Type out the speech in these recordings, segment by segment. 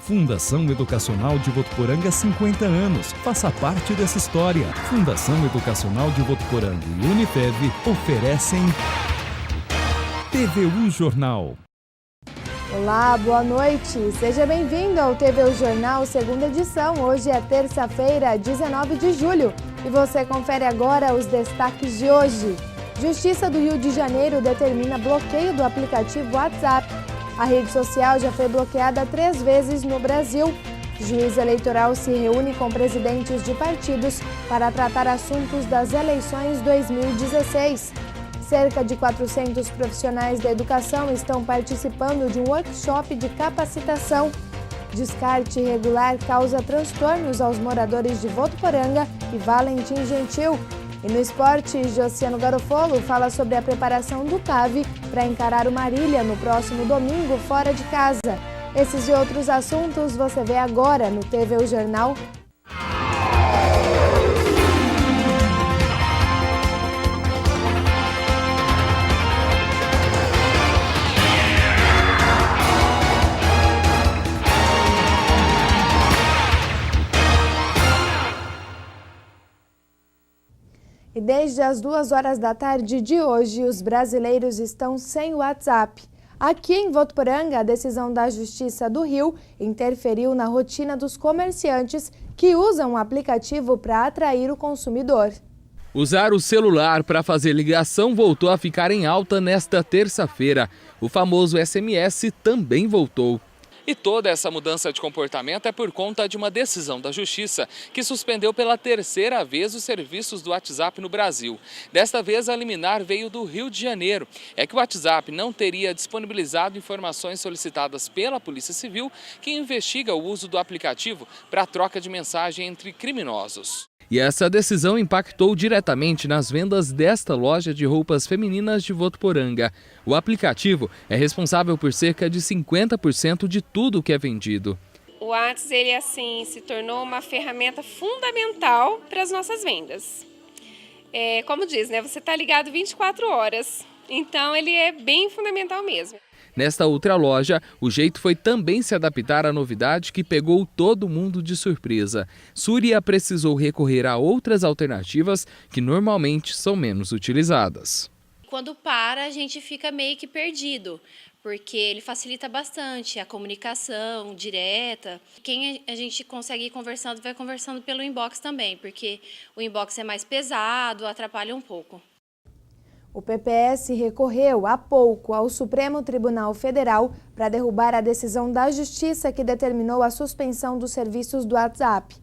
Fundação Educacional de Votuporanga, 50 anos. Faça parte dessa história. Fundação Educacional de Votuporanga e Unifev oferecem TVU Jornal. Olá, boa noite. Seja bem-vindo ao TVU Jornal, segunda edição. Hoje é terça-feira, 19 de julho. E você confere agora os destaques de hoje. Justiça do Rio de Janeiro determina bloqueio do aplicativo WhatsApp. A rede social já foi bloqueada 3 vezes no Brasil. Juiz eleitoral se reúne com presidentes de partidos para tratar assuntos das eleições 2016. Cerca de 400 profissionais da educação estão participando de um workshop de capacitação. Descarte irregular causa transtornos aos moradores de Votuporanga e Valentim Gentil. E no esporte, Josiano Garofolo fala sobre a preparação do CAV para encarar o Marília no próximo domingo fora de casa. Esses e outros assuntos você vê agora no TVU Jornal. E desde as 2 horas da tarde de hoje, os brasileiros estão sem WhatsApp. Aqui em Votuporanga, a decisão da Justiça do Rio interferiu na rotina dos comerciantes que usam o aplicativo para atrair o consumidor. Usar o celular para fazer ligação voltou a ficar em alta nesta terça-feira. O famoso SMS também voltou. E toda essa mudança de comportamento é por conta de uma decisão da Justiça que suspendeu pela 3ª vez os serviços do WhatsApp no Brasil. Desta vez, a liminar veio do Rio de Janeiro. É que o WhatsApp não teria disponibilizado informações solicitadas pela Polícia Civil, que investiga o uso do aplicativo para a troca de mensagem entre criminosos. E essa decisão impactou diretamente nas vendas desta loja de roupas femininas de Votuporanga. O aplicativo é responsável por cerca de 50% de tudo que é vendido. O WhatsApp, ele se tornou uma ferramenta fundamental para as nossas vendas. Como diz, você está ligado 24 horas, então ele é bem fundamental mesmo. Nesta outra loja, o jeito foi também se adaptar à novidade que pegou todo mundo de surpresa. Súria precisou recorrer a outras alternativas que normalmente são menos utilizadas. Quando para, a gente fica meio que perdido, porque ele facilita bastante a comunicação direta. Quem a gente consegue ir conversando, vai conversando pelo inbox também, porque o inbox é mais pesado, atrapalha um pouco. O PPS recorreu há pouco ao Supremo Tribunal Federal para derrubar a decisão da Justiça que determinou a suspensão dos serviços do WhatsApp.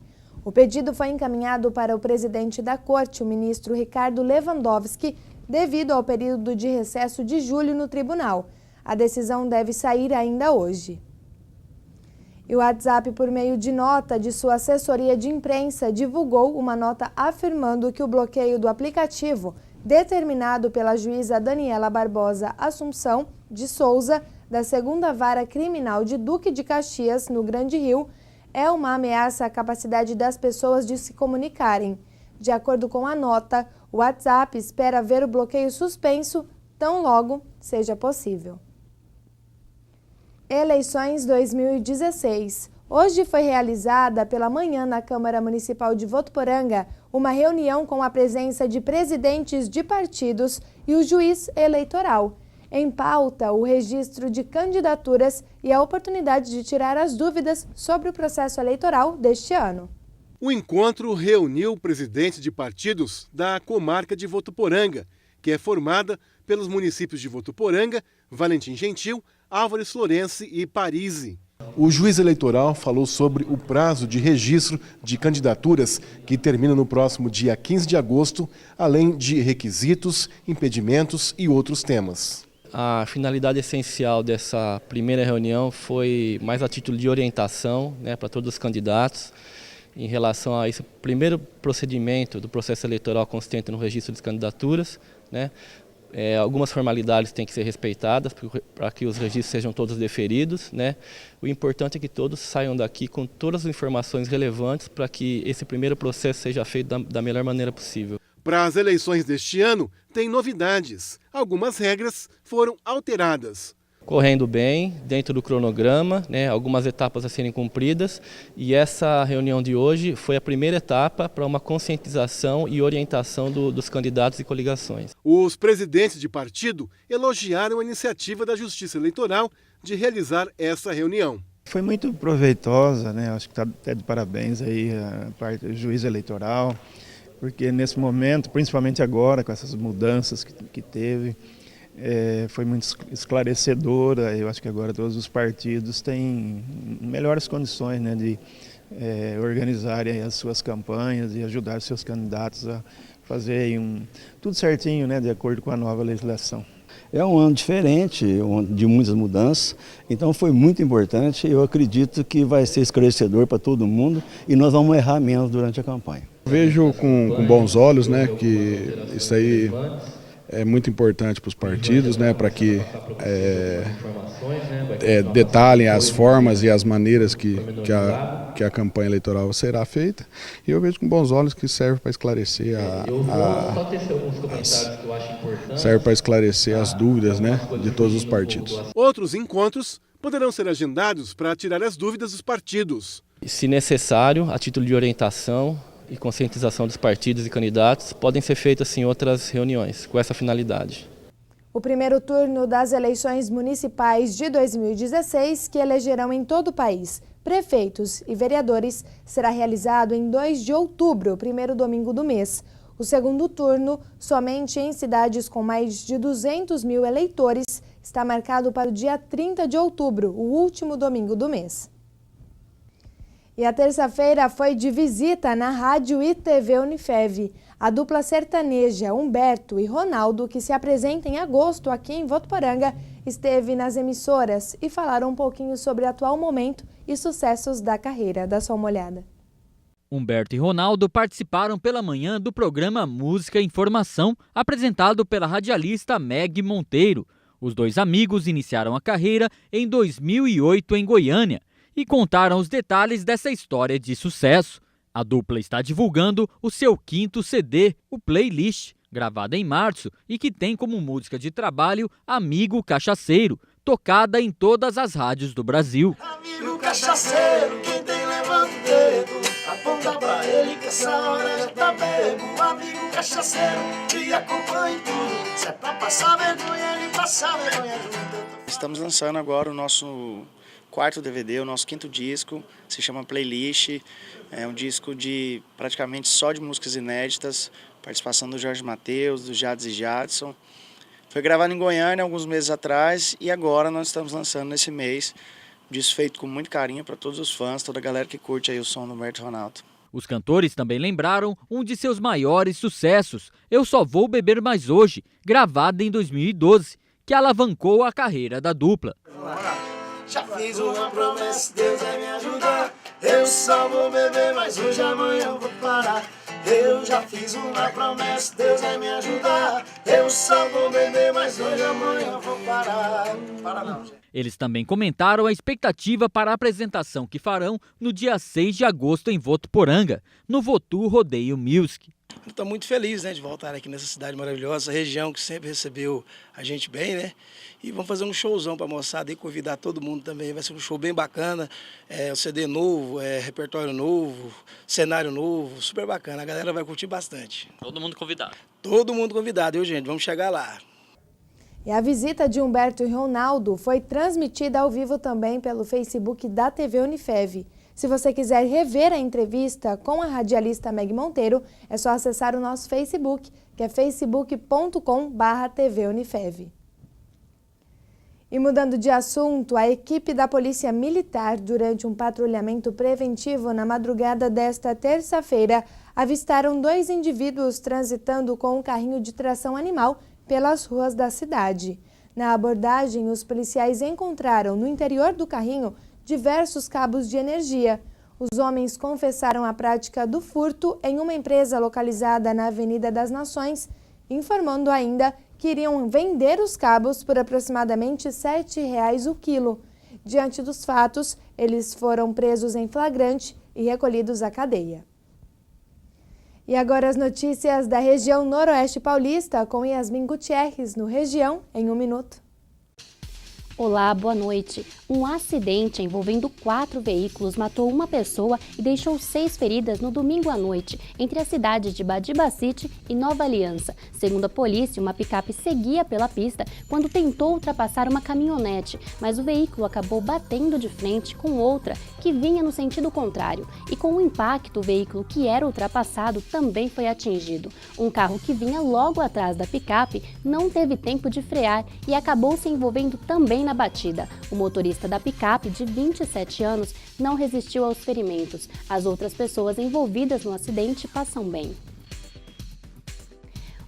O pedido foi encaminhado para o presidente da Corte, o ministro Ricardo Lewandowski, devido ao período de recesso de julho no tribunal. A decisão deve sair ainda hoje. E o WhatsApp, por meio de nota de sua assessoria de imprensa, divulgou uma nota afirmando que o bloqueio do aplicativo, determinado pela juíza Daniela Barbosa Assunção de Souza, da 2ª Vara Criminal de Duque de Caxias, no Grande Rio, é uma ameaça à capacidade das pessoas de se comunicarem. De acordo com a nota, o WhatsApp espera ver o bloqueio suspenso tão logo seja possível. Eleições 2016. Hoje foi realizada pela manhã na Câmara Municipal de Votuporanga uma reunião com a presença de presidentes de partidos e o juiz eleitoral. Em pauta, o registro de candidaturas e a oportunidade de tirar as dúvidas sobre o processo eleitoral deste ano. O encontro reuniu presidentes de partidos da comarca de Votuporanga, que é formada pelos municípios de Votuporanga, Valentim Gentil, Álvares Florence e Parise. O juiz eleitoral falou sobre o prazo de registro de candidaturas que termina no próximo dia 15 de agosto, além de requisitos, impedimentos e outros temas. A finalidade essencial dessa primeira reunião foi mais a título de orientação, para todos os candidatos em relação a esse primeiro procedimento do processo eleitoral consistente no registro de candidaturas. Algumas formalidades têm que ser respeitadas para que os registros sejam todos deferidos. O importante é que todos saiam daqui com todas as informações relevantes para que esse primeiro processo seja feito da melhor maneira possível. Para as eleições deste ano, tem novidades. Algumas regras foram alteradas. Correndo bem, dentro do cronograma, né, algumas etapas a serem cumpridas, e essa reunião de hoje foi a primeira etapa para uma conscientização e orientação dos candidatos e coligações. Os presidentes de partido elogiaram a iniciativa da Justiça Eleitoral de realizar essa reunião. Foi muito proveitosa, né? Acho que está até de parabéns aí a parte do juiz eleitoral, porque nesse momento, principalmente agora, com essas mudanças que teve, foi muito esclarecedora. Eu acho que agora todos os partidos têm melhores condições, né, de organizarem as suas campanhas e ajudar os seus candidatos a fazerem tudo certinho, né, de acordo com a nova legislação. É um ano diferente, de muitas mudanças, então foi muito importante. Eu acredito que vai ser esclarecedor para todo mundo e nós vamos errar menos durante a campanha. Vejo com bons olhos, né, que isso aí é muito importante para os partidos, né, para que detalhem as formas e as maneiras que a campanha eleitoral será feita. E eu vejo com bons olhos que serve para esclarecer as dúvidas, né, de todos os partidos. Outros encontros poderão ser agendados para tirar as dúvidas dos partidos. Se necessário, a título de orientação e conscientização dos partidos e candidatos, podem ser feitas em outras reuniões com essa finalidade. O primeiro turno das eleições municipais de 2016, que elegerão em todo o país prefeitos e vereadores, será realizado em 2 de outubro, primeiro domingo do mês. O segundo turno, somente em cidades com mais de 200 mil eleitores, está marcado para o dia 30 de outubro, o último domingo do mês. E a terça-feira foi de visita na Rádio e TV Unifev. A dupla sertaneja Humberto e Ronaldo, que se apresenta em agosto aqui em Votuporanga, esteve nas emissoras e falaram um pouquinho sobre o atual momento e sucessos da carreira. Dá só uma olhada. Humberto e Ronaldo participaram pela manhã do programa Música e Informação, apresentado pela radialista Meg Monteiro. Os dois amigos iniciaram a carreira em 2008 em Goiânia e contaram os detalhes dessa história de sucesso. A dupla está divulgando o seu 5º CD, o Playlist, gravado em março e que tem como música de trabalho Amigo Cachaceiro, tocada em todas as rádios do Brasil. Amigo cachaceiro, quem tem levanta o dedo, aponta pra ele que essa hora já tá bebo. Amigo cachaceiro, te acompanha em tudo, se é pra passar vergonha, ele passa vergonha junto. Estamos lançando agora o nosso 4º DVD, o nosso 5º disco, se chama Playlist. É um disco de praticamente só de músicas inéditas, participação do Jorge Mateus, do Jades e Jadson. Foi gravado em Goiânia alguns meses atrás e agora nós estamos lançando nesse mês. Disco feito com muito carinho para todos os fãs, toda a galera que curte aí o som do Humberto e Ronaldo. Os cantores também lembraram um de seus maiores sucessos, Eu Só Vou Beber Mais Hoje, gravado em 2012, que alavancou a carreira da dupla. Já fiz uma promessa, Deus vai me ajudar. Eu só vou beber, mas hoje amanhã eu vou parar. Eu já fiz uma promessa, Deus vai me ajudar. Eu só vou beber, mas hoje amanhã eu vou parar. Para não, gente. Eles também comentaram a expectativa para a apresentação que farão no dia 6 de agosto em Votuporanga, no Votu Rodeio Music. Estou muito feliz, né, de voltar aqui nessa cidade maravilhosa, região que sempre recebeu a gente bem, né? E vamos fazer um showzão para a moçada e convidar todo mundo também. Vai ser um show bem bacana, um CD novo, repertório novo, cenário novo, super bacana. A galera vai curtir bastante. Todo mundo convidado. Todo mundo convidado, viu, gente? Vamos chegar lá. E a visita de Humberto e Ronaldo foi transmitida ao vivo também pelo Facebook da TV Unifev. Se você quiser rever a entrevista com a radialista Meg Monteiro, é só acessar o nosso Facebook, que é facebook.com/TV Unifev. E mudando de assunto, a equipe da Polícia Militar, durante um patrulhamento preventivo na madrugada desta terça-feira, avistaram 2 indivíduos transitando com um carrinho de tração animal pelas ruas da cidade. Na abordagem, os policiais encontraram no interior do carrinho diversos cabos de energia. Os homens confessaram a prática do furto em uma empresa localizada na Avenida das Nações, informando ainda que iriam vender os cabos por aproximadamente R$ 7,00 o quilo. Diante dos fatos, eles foram presos em flagrante e recolhidos à cadeia. E agora as notícias da região noroeste paulista com Yasmin Gutierrez no Região em 1 minuto. Olá, boa noite. Um acidente envolvendo 4 veículos matou uma pessoa e deixou 6 feridas no domingo à noite, entre as cidades de Badiba City e Nova Aliança. Segundo a polícia, uma picape seguia pela pista quando tentou ultrapassar uma caminhonete, mas o veículo acabou batendo de frente com outra que vinha no sentido contrário. E com o impacto, o veículo que era ultrapassado também foi atingido. Um carro que vinha logo atrás da picape não teve tempo de frear e acabou se envolvendo também na batida. O motorista da picape, de 27 anos, não resistiu aos ferimentos. As outras pessoas envolvidas no acidente passam bem.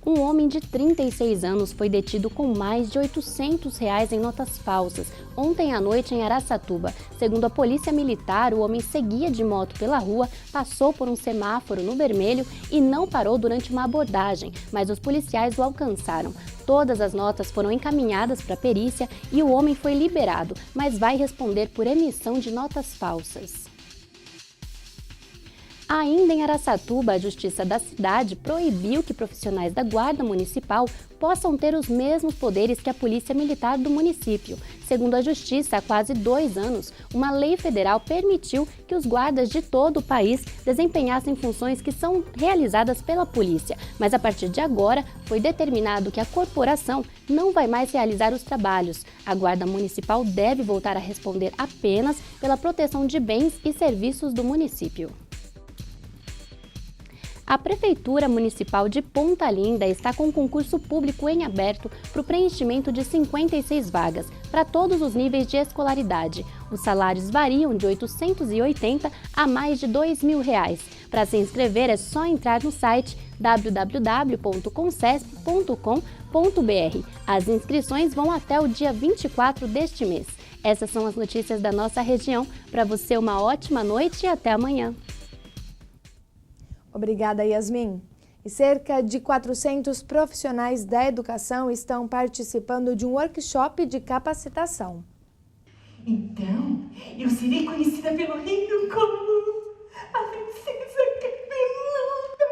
Um homem de 36 anos foi detido com mais de R$800 em notas falsas ontem à noite em Araçatuba. Segundo a polícia militar, o homem seguia de moto pela rua, passou por um semáforo no vermelho e não parou durante uma abordagem, mas os policiais o alcançaram. Todas as notas foram encaminhadas para a perícia e o homem foi liberado, mas vai responder por emissão de notas falsas. Ainda em Araçatuba, a Justiça da cidade proibiu que profissionais da Guarda Municipal possam ter os mesmos poderes que a Polícia Militar do município. Segundo a Justiça, há quase 2 anos, uma lei federal permitiu que os guardas de todo o país desempenhassem funções que são realizadas pela polícia. Mas a partir de agora, foi determinado que a corporação não vai mais realizar os trabalhos. A Guarda Municipal deve voltar a responder apenas pela proteção de bens e serviços do município. A Prefeitura Municipal de Ponta Linda está com um concurso público em aberto para o preenchimento de 56 vagas, para todos os níveis de escolaridade. Os salários variam de R$ 880 a mais de R$ 2.000. Para se inscrever é só entrar no site www.concesp.com.br. As inscrições vão até o dia 24 deste mês. Essas são as notícias da nossa região. Para você, uma ótima noite e até amanhã. Obrigada, Yasmin. E cerca de 400 profissionais da educação estão participando de um workshop de capacitação. Então, eu serei conhecida pelo reino como a princesa cabeluda.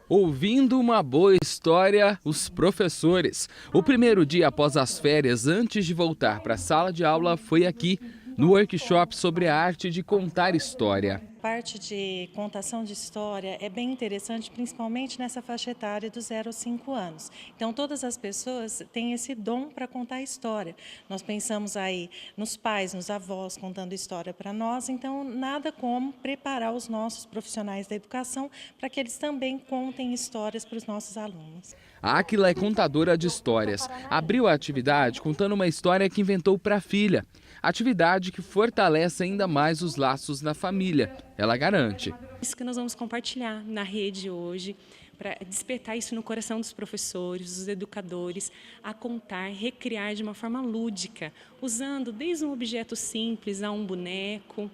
Ouvindo uma boa história, os professores. O primeiro dia após as férias, antes de voltar para a sala de aula, foi aqui, no workshop sobre a arte de contar história. A parte de contação de história é bem interessante, principalmente nessa faixa etária dos 0 aos 5 anos. Então, todas as pessoas têm esse dom para contar história. Nós pensamos aí nos pais, nos avós contando história para nós, então nada como preparar os nossos profissionais da educação para que eles também contem histórias para os nossos alunos. A Áquila é contadora de histórias. Abriu a atividade contando uma história que inventou para a filha. Atividade que fortalece ainda mais os laços na família, ela garante. Isso que nós vamos compartilhar na rede hoje, para despertar isso no coração dos professores, dos educadores, a contar, recriar de uma forma lúdica, usando desde um objeto simples a um boneco,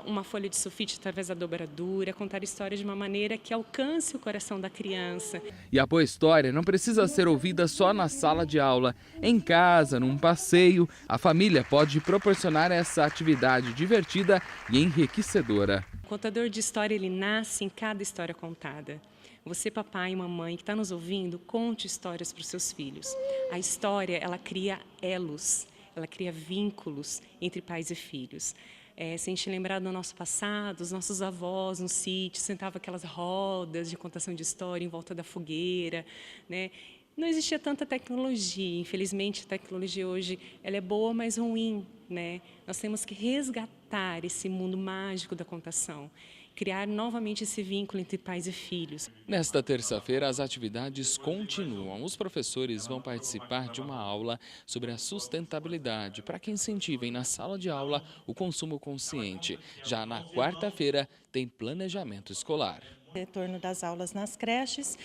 uma folha de sulfite através da dobradura, contar história de uma maneira que alcance o coração da criança. E a boa história não precisa ser ouvida só na sala de aula. Em casa, num passeio, a família pode proporcionar essa atividade divertida e enriquecedora. O contador de história, ele nasce em cada história contada. Você, papai e mamãe que está nos ouvindo, conte histórias para os seus filhos. A história, ela cria elos, ela cria vínculos entre pais e filhos. Se a gente lembrar do nosso passado, os nossos avós no sítio sentavam aquelas rodas de contação de história em volta da fogueira, né? Não existia tanta tecnologia, infelizmente a tecnologia hoje ela é boa, mas ruim, né? Nós temos que resgatar esse mundo mágico da contação, criar novamente esse vínculo entre pais e filhos. Nesta terça-feira, as atividades continuam. Os professores vão participar de uma aula sobre a sustentabilidade para que incentivem na sala de aula o consumo consciente. Já na quarta-feira, tem planejamento escolar. Retorno das aulas nas creches.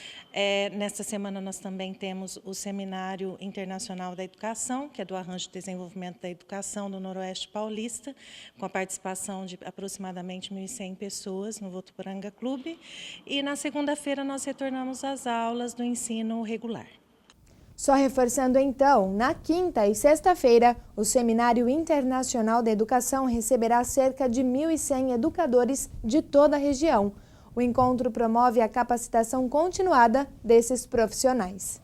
Nesta semana nós também temos o Seminário Internacional da Educação, que é do Arranjo de Desenvolvimento da Educação do Noroeste Paulista, com a participação de aproximadamente 1.100 pessoas no Votuporanga Clube. E na segunda-feira nós retornamos às aulas do ensino regular. Só reforçando então, na quinta e sexta-feira, o Seminário Internacional da Educação receberá cerca de 1.100 educadores de toda a região. O O encontro promove a capacitação continuada desses profissionais.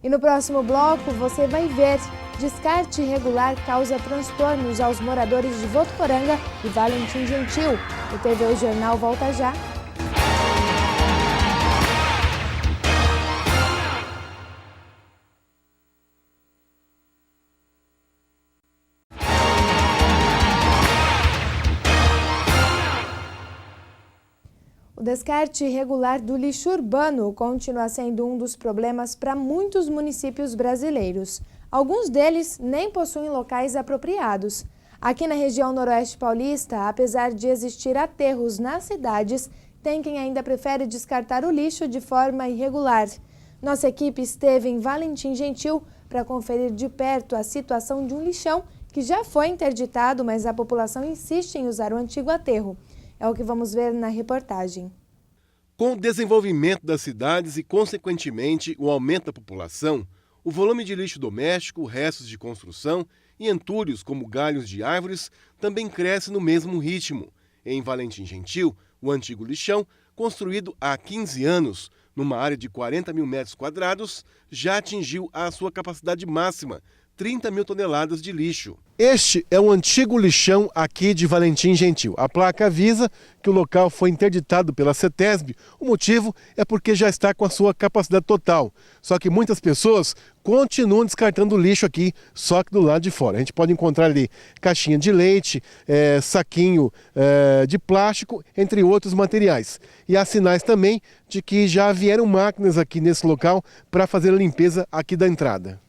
E no próximo bloco você vai ver: descarte irregular causa transtornos aos moradores de Votuporanga e Valentim Gentil. O TV Jornal volta já. O descarte irregular do lixo urbano continua sendo um dos problemas para muitos municípios brasileiros. Alguns deles nem possuem locais apropriados. Aqui na região noroeste paulista, apesar de existir aterros nas cidades, tem quem ainda prefere descartar o lixo de forma irregular. Nossa equipe esteve em Valentim Gentil para conferir de perto a situação de um lixão que já foi interditado, mas a população insiste em usar o antigo aterro. É o que vamos ver na reportagem. Com o desenvolvimento das cidades e, consequentemente, o aumento da população, o volume de lixo doméstico, restos de construção e entulhos como galhos de árvores também cresce no mesmo ritmo. Em Valentim Gentil, o antigo lixão, construído há 15 anos, numa área de 40 mil metros quadrados, já atingiu a sua capacidade máxima, 30 mil toneladas de lixo. Este é um antigo lixão aqui de Valentim Gentil. A placa avisa que o local foi interditado pela CETESB. O motivo é porque já está com a sua capacidade total. Só que muitas pessoas continuam descartando lixo aqui, só que do lado de fora. A gente pode encontrar ali caixinha de leite, saquinho de plástico, entre outros materiais. E há sinais também de que já vieram máquinas aqui nesse local para fazer a limpeza aqui da entrada.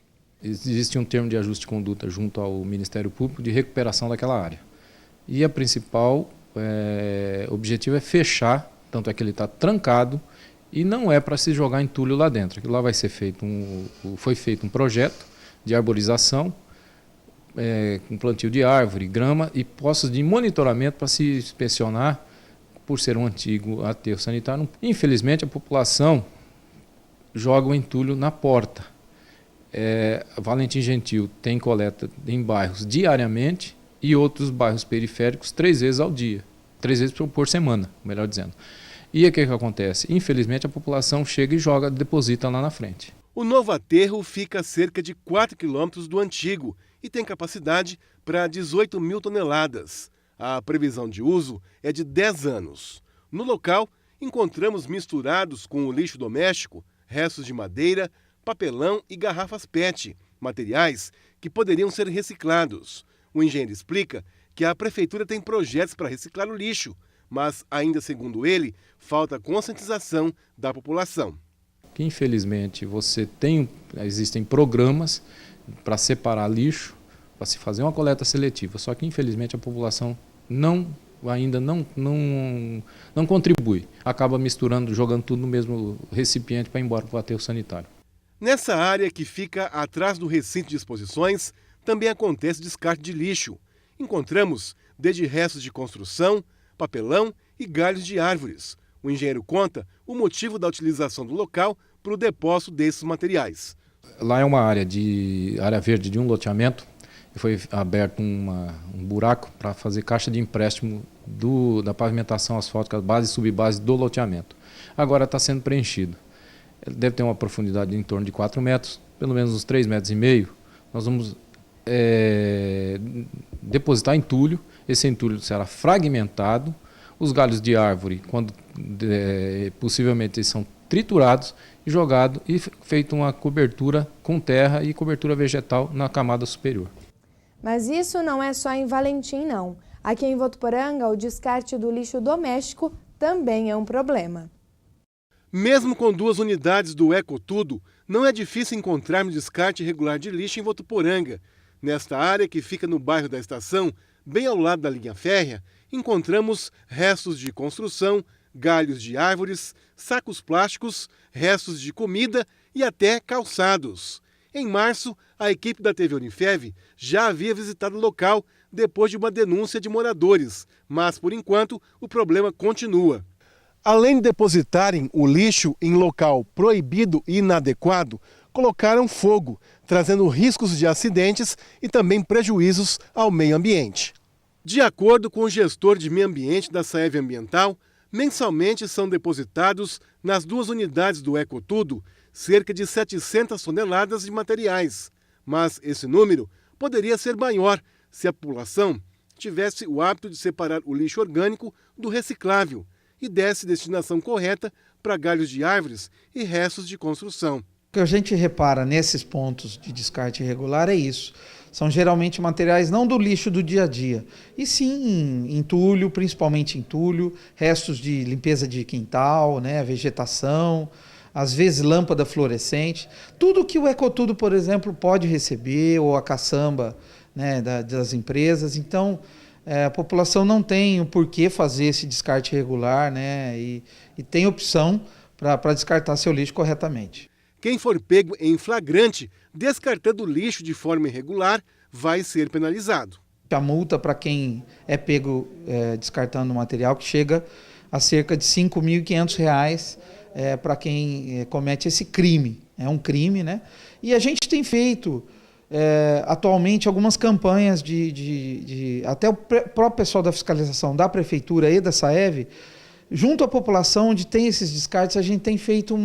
Existe um termo de ajuste de conduta junto ao Ministério Público de recuperação daquela área. E a principal objetivo é fechar, tanto é que ele está trancado e não é para se jogar entulho lá dentro. Aquilo lá vai ser feito foi feito um projeto de arborização, com plantio de árvore, grama e postos de monitoramento para se inspecionar, por ser um antigo aterro sanitário. Infelizmente, a população joga o entulho na porta. Valentim Gentil tem coleta em bairros diariamente e outros bairros periféricos 3 vezes ao dia, 3 vezes por semana, melhor dizendo. E o que acontece? Infelizmente a população chega e deposita lá na frente. O novo aterro fica a cerca de 4 quilômetros do antigo e tem capacidade para 18 mil toneladas. A previsão de uso é de 10 anos. No local, encontramos misturados com o lixo doméstico restos de madeira, papelão e garrafas PET, materiais que poderiam ser reciclados. O engenheiro explica que a prefeitura tem projetos para reciclar o lixo, mas ainda segundo ele, falta conscientização da população. Que infelizmente existem programas para separar lixo, para se fazer uma coleta seletiva, só que infelizmente a população ainda não contribui, acaba misturando, jogando tudo no mesmo recipiente para ir embora para o aterro sanitário. Nessa área que fica atrás do recinto de exposições, também acontece descarte de lixo. Encontramos desde restos de construção, papelão e galhos de árvores. O engenheiro conta o motivo da utilização do local para o depósito desses materiais. Lá é uma área verde de um loteamento. Foi aberto um buraco para fazer caixa de empréstimo da pavimentação asfáltica, base e subbase do loteamento. Agora está sendo preenchido. Ele deve ter uma profundidade de em torno de 4 metros, pelo menos uns 3,5 metros. Nós vamos depositar entulho. Esse entulho será fragmentado. Os galhos de árvore, quando possivelmente eles são triturados e jogados e feito uma cobertura com terra e cobertura vegetal na camada superior. Mas isso não é só em Valentim, não. Aqui em Votuporanga, o descarte do lixo doméstico também é um problema. Mesmo com 2 unidades do Ecotudo, não é difícil encontrarmos descarte irregular de lixo em Votuporanga. Nesta área, que fica no bairro da Estação, bem ao lado da linha férrea, encontramos restos de construção, galhos de árvores, sacos plásticos, restos de comida e até calçados. Em março, a equipe da TV Unifev já havia visitado o local depois de uma denúncia de moradores, mas, por enquanto, o problema continua. Além de depositarem o lixo em local proibido e inadequado, colocaram fogo, trazendo riscos de acidentes e também prejuízos ao meio ambiente. De acordo com o gestor de meio ambiente da Saev Ambiental, Mensalmente são depositados nas 2 unidades do Ecotudo cerca de 700 toneladas de materiais, mas esse número poderia ser maior se a população tivesse o hábito de separar o lixo orgânico do reciclável e desse destinação correta para galhos de árvores e restos de construção. O que a gente repara nesses pontos de descarte irregular é isso. São geralmente materiais não do lixo do dia a dia, e sim entulho, principalmente entulho, restos de limpeza de quintal, né, vegetação, às vezes lâmpada fluorescente, tudo que o Ecotudo, por exemplo, pode receber, ou a caçamba, né, das empresas. Então, a população não tem o porquê fazer esse descarte irregular, né, e tem opção para descartar seu lixo corretamente. Quem for pego em flagrante descartando lixo de forma irregular vai ser penalizado. A multa para quem é pego descartando material que chega a cerca de R$ 5.500 para quem comete esse crime. É um crime, né? E a gente tem feito atualmente algumas campanhas até o próprio pessoal da fiscalização da Prefeitura e da SAEV, junto à população onde tem esses descartes, a gente tem feito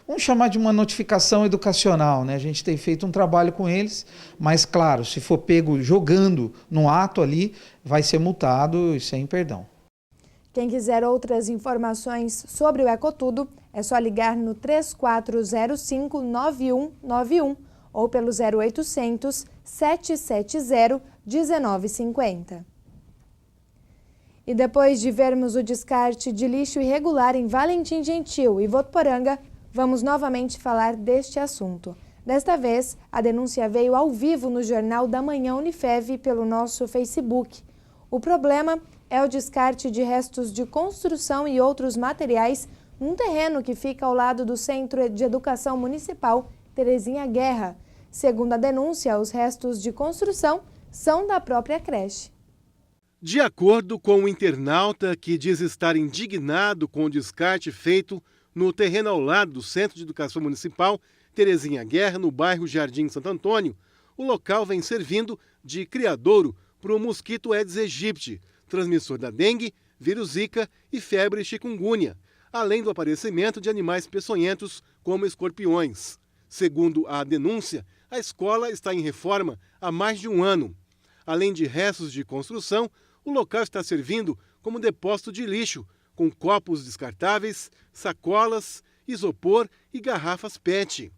vamos chamar de uma notificação educacional, né? A gente tem feito um trabalho com eles, mas claro, se for pego jogando no ato ali, vai ser multado e sem perdão. Quem quiser outras informações sobre o Ecotudo, é só ligar no 3405-9191 ou pelo 0800 770 1950. E depois de vermos o descarte de lixo irregular em Valentim Gentil e Votuporanga, vamos novamente falar deste assunto. Desta vez, a denúncia veio ao vivo no Jornal da Manhã Unifev pelo nosso Facebook. O problema é o descarte de restos de construção e outros materiais num terreno que fica ao lado do Centro de Educação Municipal Terezinha Guerra. Segundo a denúncia, os restos de construção são da própria creche. De acordo com o internauta que diz estar indignado com o descarte feito no terreno ao lado do Centro de Educação Municipal Terezinha Guerra, no bairro Jardim Santo Antônio, o local vem servindo de criadouro para o mosquito Aedes aegypti, transmissor da dengue, vírus Zika e febre chikungunya, além do aparecimento de animais peçonhentos como escorpiões. Segundo a denúncia, a escola está em reforma há mais de um ano. Além de restos de construção, o local está servindo como depósito de lixo, com copos descartáveis, sacolas, isopor e garrafas PET.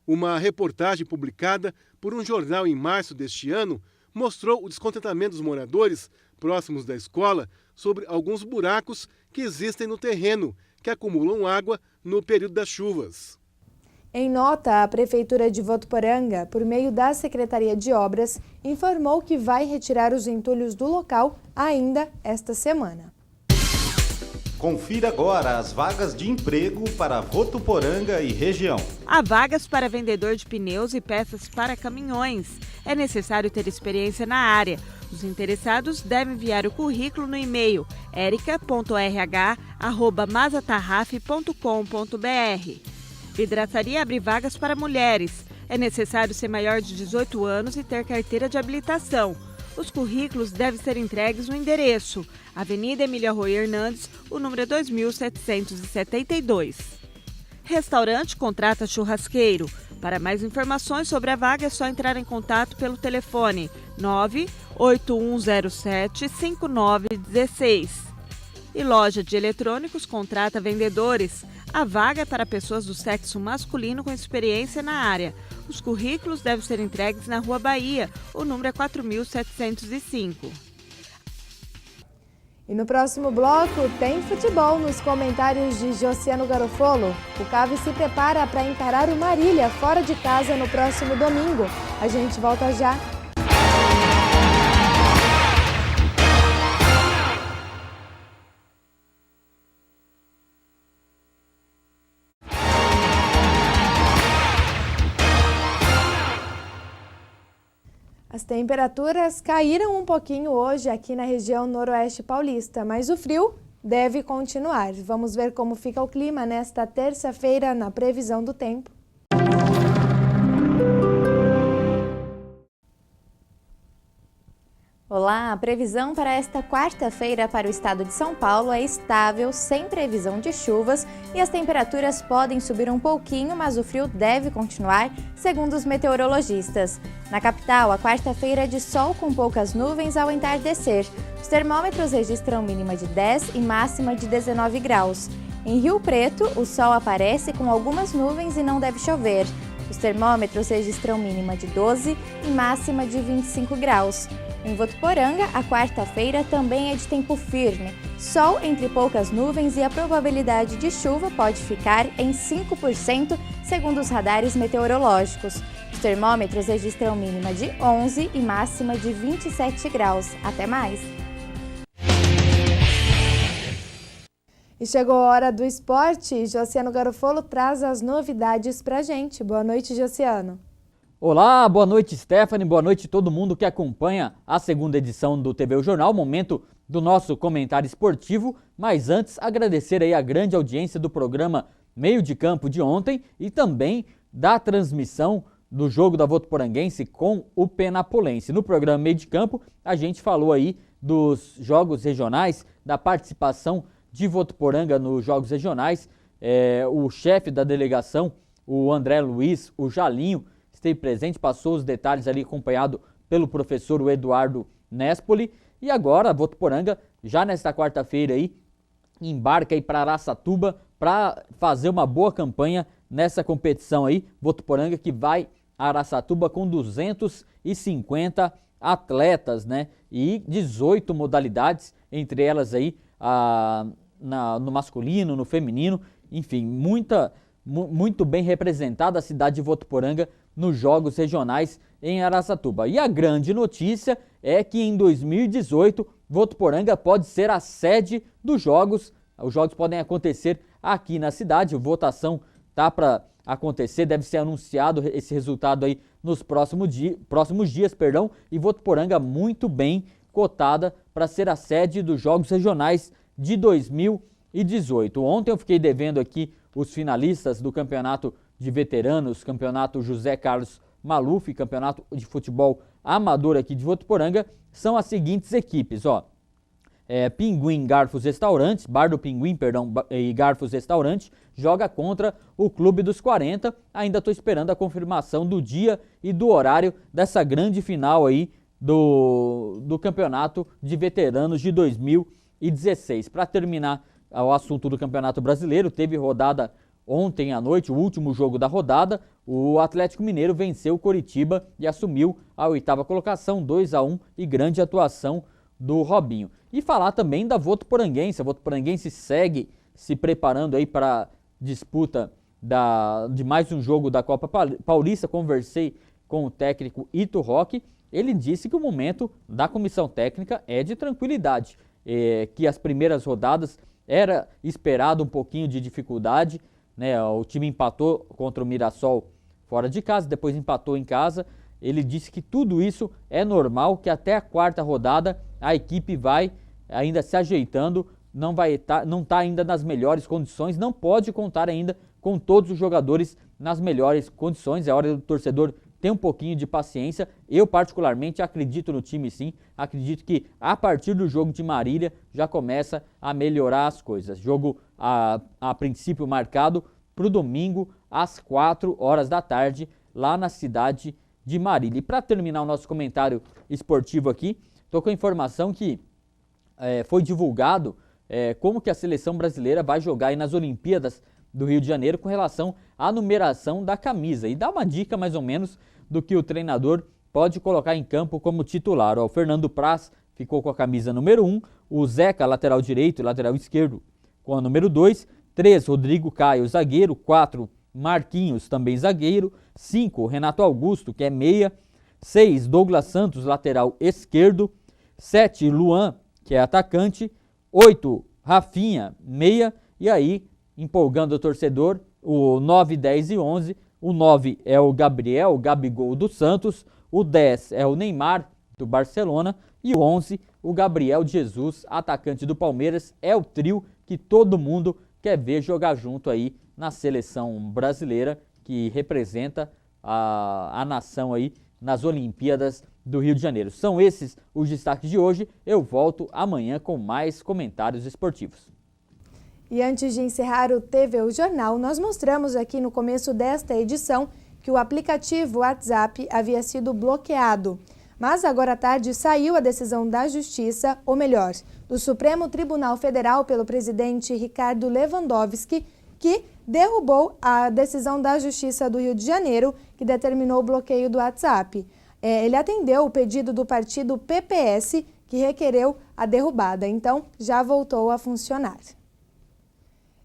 Uma reportagem publicada por um jornal em março deste ano mostrou o descontentamento dos moradores próximos da escola sobre alguns buracos que existem no terreno, que acumulam água no período das chuvas. Em nota, a Prefeitura de Votuporanga, por meio da Secretaria de Obras, informou que vai retirar os entulhos do local ainda esta semana. Confira agora as vagas de emprego para Votuporanga e região. Há vagas para vendedor de pneus e peças para caminhões. É necessário ter experiência na área. Os interessados devem enviar o currículo no e-mail erica.rh@mazatarraf.com.br. Vidraçaria abre vagas para mulheres. É necessário ser maior de 18 anos e ter carteira de habilitação. Os currículos devem ser entregues no endereço Avenida Emília Roy Hernandes, o número 2772. Restaurante contrata churrasqueiro. Para mais informações sobre a vaga é só entrar em contato pelo telefone 98107-5916. E loja de eletrônicos contrata vendedores. A vaga é para pessoas do sexo masculino com experiência na área. Os currículos devem ser entregues na Rua Bahia, o número é 4705. E no próximo bloco tem futebol nos comentários de Josiano Garofolo. O Cave se prepara para encarar o Marília fora de casa no próximo domingo. A gente volta já. As temperaturas caíram um pouquinho hoje aqui na região noroeste paulista, mas o frio deve continuar. Vamos ver como fica o clima nesta terça-feira na previsão do tempo. Olá, a previsão para esta quarta-feira para o estado de São Paulo é estável, sem previsão de chuvas e as temperaturas podem subir um pouquinho, mas o frio deve continuar, segundo os meteorologistas. Na capital, a quarta-feira é de sol com poucas nuvens ao entardecer. Os termômetros registram mínima de 10 e máxima de 19 graus. Em Rio Preto, o sol aparece com algumas nuvens e não deve chover. Os termômetros registram mínima de 12 e máxima de 25 graus. Em Votuporanga, a quarta-feira também é de tempo firme. Sol entre poucas nuvens e a probabilidade de chuva pode ficar em 5%, segundo os radares meteorológicos. Os termômetros registram mínima de 11 e máxima de 27 graus. Até mais! E chegou a hora do esporte. Josiano Garofolo traz as novidades pra gente. Boa noite, Josiano. Olá, boa noite, Stephanie, boa noite a todo mundo que acompanha a segunda edição do TV O Jornal, momento do nosso comentário esportivo, mas antes agradecer aí a grande audiência do programa Meio de Campo de ontem e também da transmissão do jogo da Votuporanguense com o Penapolense. No programa Meio de Campo, a gente falou aí dos jogos regionais, da participação de Votuporanga nos jogos regionais, o chefe da delegação, o André Luiz, o Jalinho, esteve presente, passou os detalhes ali acompanhado pelo professor Eduardo Nespoli. E agora a Votuporanga, já nesta quarta-feira aí, embarca aí para Araçatuba para fazer uma boa campanha nessa competição aí. Votuporanga que vai a Araçatuba com 250 atletas, né? E 18 modalidades, entre elas aí no masculino, no feminino, enfim, muito bem representada a cidade de Votuporanga nos jogos regionais em Araçatuba. E a grande notícia é que em 2018 Votuporanga pode ser a sede dos jogos. Os jogos podem acontecer aqui na cidade, a votação tá para acontecer, deve ser anunciado esse resultado aí nos próximos dias, e Votuporanga muito bem cotada para ser a sede dos jogos regionais de 2018. Ontem eu fiquei devendo aqui os finalistas do campeonato de veteranos, campeonato José Carlos Maluf, campeonato de futebol amador aqui de Votuporanga, são as seguintes equipes, Pinguim Garfos Restaurantes, Bar do Pinguim, e Garfos Restaurante, joga contra o Clube dos 40, ainda estou esperando a confirmação do dia e do horário dessa grande final aí do campeonato de veteranos de 2016. Para terminar o assunto do Campeonato Brasileiro, teve rodada ontem à noite, o último jogo da rodada, o Atlético Mineiro venceu o Coritiba e assumiu a 8ª colocação, 2-1, e grande atuação do Robinho. E falar também da Votuporanguense. A Votuporanguense segue se preparando aí para disputa de mais um jogo da Copa Paulista. Conversei com o técnico Ito Roque, ele disse que o momento da comissão técnica é de tranquilidade, que as primeiras rodadas era esperado um pouquinho de dificuldade, né? O time empatou contra o Mirassol fora de casa, depois empatou em casa. Ele disse que tudo isso é normal, que até a 4ª rodada a equipe vai ainda se ajeitando, não está ainda nas melhores condições, não pode contar ainda com todos os jogadores nas melhores condições. É hora do torcedor ter um pouquinho de paciência. Eu particularmente acredito no time sim, acredito que a partir do jogo de Marília já começa a melhorar as coisas. Jogo a princípio marcado para o domingo às 4 horas da tarde lá na cidade de Marília. E para terminar o nosso comentário esportivo aqui, estou com a informação que foi divulgado como que a seleção brasileira vai jogar aí nas Olimpíadas do Rio de Janeiro com relação à numeração da camisa. E dá uma dica mais ou menos do que o treinador pode colocar em campo como titular. O Fernando Praz ficou com a camisa número 1, o Zeca, lateral direito e lateral esquerdo, com a número 2, 3, Rodrigo Caio, zagueiro, 4, Marquinhos, também zagueiro, 5, Renato Augusto, que é meia, 6, Douglas Santos, lateral esquerdo, 7, Luan, que é atacante, 8, Rafinha, meia, e aí, empolgando o torcedor, o 9, 10 e 11, o 9 é o Gabriel, o Gabigol do Santos, o 10 é o Neymar, do Barcelona, e o 11, o Gabriel Jesus, atacante do Palmeiras. É o trio que todo mundo quer ver jogar junto aí na seleção brasileira, que representa a nação aí nas Olimpíadas do Rio de Janeiro. São esses os destaques de hoje. Eu volto amanhã com mais comentários esportivos. E antes de encerrar o TVU Jornal, nós mostramos aqui no começo desta edição que o aplicativo WhatsApp havia sido bloqueado. Mas agora à tarde saiu a decisão da Justiça, ou melhor, do Supremo Tribunal Federal pelo presidente Ricardo Lewandowski, que derrubou a decisão da Justiça do Rio de Janeiro, que determinou o bloqueio do WhatsApp. Ele atendeu o pedido do partido PPS, que requereu a derrubada, então já voltou a funcionar.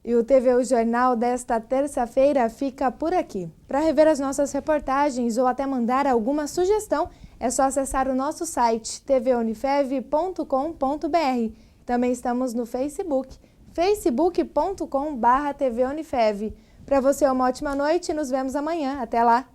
E o TVU Jornal desta terça-feira fica por aqui. Para rever as nossas reportagens ou até mandar alguma sugestão, é só acessar o nosso site tvunifev.com.br. Também estamos no Facebook, facebook.com/tvunifev. Para você, uma ótima noite e nos vemos amanhã. Até lá!